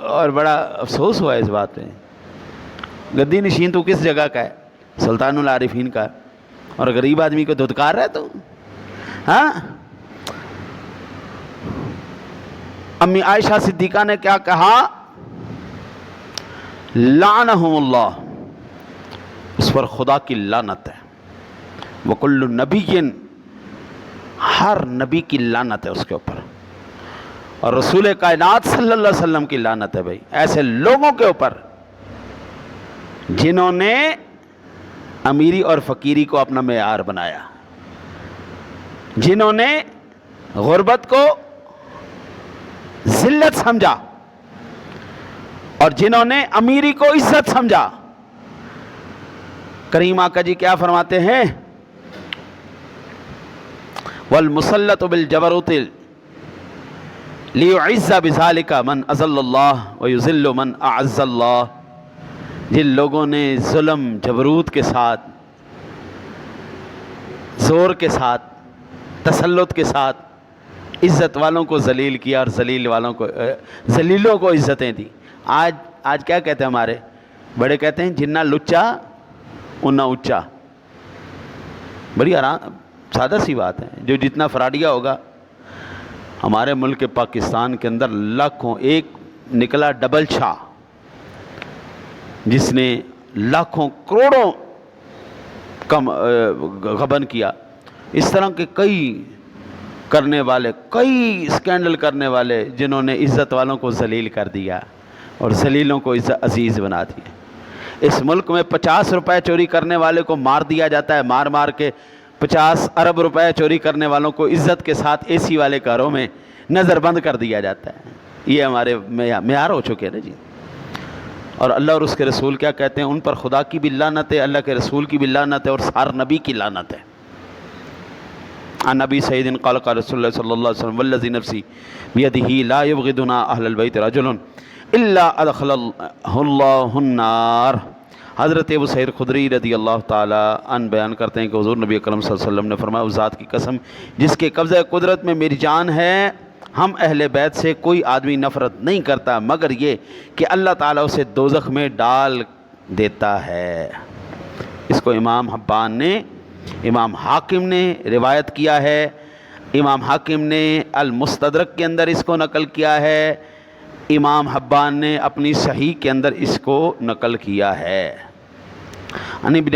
اور بڑا افسوس ہوا اس بات پہ. گدی نشین تو کس جگہ کا ہے؟ سلطان العارفین کا. اور غریب آدمی کو دھتکار رہا ہے تو. ہاں، امی عائشہ صدیقہ نے کیا کہا؟ لعنہم اللہ، اس پر خدا کی لعنت ہے. وکل نبی، ہر نبی کی لعنت ہے اس کے اوپر. اور رسول کائنات صلی اللہ علیہ وسلم کی لعنت ہے بھائی ایسے لوگوں کے اوپر جنہوں نے امیری اور فقیری کو اپنا معیار بنایا، جنہوں نے غربت کو ذلت سمجھا اور جنہوں نے امیری کو عزت سمجھا. کریم آقا جی کیا فرماتے ہیں؟ والمسلط بالجبروت لیعز بذالک من اذل اللہ ویذل من اعز اللہ. جن لوگوں نے ظلم جبروت کے ساتھ، زور کے ساتھ، تسلط کے ساتھ عزت والوں کو ذلیل کیا اور ذلیلوں کو عزتیں دی. آج کیا کہتے ہیں ہمارے بڑے؟ کہتے ہیں جنہ لچا انہ اچا. بڑی سادہ سی بات ہے. جو جتنا فراڈیا ہوگا ہمارے ملک پاکستان کے اندر لاکھوں، ایک نکلا ڈبل شاہ جس نے لاکھوں کروڑوں کم غبن کیا. اس طرح کے کئی کرنے والے، کئی اسکینڈل کرنے والے جنہوں نے عزت والوں کو ذلیل کر دیا اور ذلیلوں کو عزیز بنا دیا. اس ملک میں 50 روپے چوری کرنے والے کو مار دیا جاتا ہے، مار مار کے 50 ارب روپے چوری کرنے والوں کو عزت کے ساتھ اے سی والے کاروں میں نظر بند کر دیا جاتا ہے. یہ ہمارے معیار ہو چکے نا جی. اور اللہ اور اس کے رسول کیا کہتے ہیں؟ ان پر خدا کی بھی لعنت ہے، اللہ کے رسول کی بھی لعنت ہے اور ہر نبی کی لعنت ہے. عن نبی سعید قال قال رسول اللہ صلی اللہ علیہ وسلم والذی نفسی بیدہ لا یبغضنا اہل البیت رجل الا ادخلہ اللہ النار. حضرت ابو سعید خدری رضی اللہ تعالی عنہ بیان کرتے ہیں کہ حضور نبی اکرم صلی اللہ علیہ وسلم نے فرمایا اس ذات کی قسم جس کے قبضہ قدرت میں میری جان ہے، ہم اہل بیت سے کوئی آدمی نفرت نہیں کرتا مگر یہ کہ اللہ تعالیٰ اسے دوزخ میں ڈال دیتا ہے. اس کو امام حبان نے، امام حاکم نے روایت کیا ہے. امام حاکم نے المستدرک کے اندر اس کو نقل کیا ہے. امام حبان نے اپنی صحیح کے اندر اس کو نقل کیا ہے.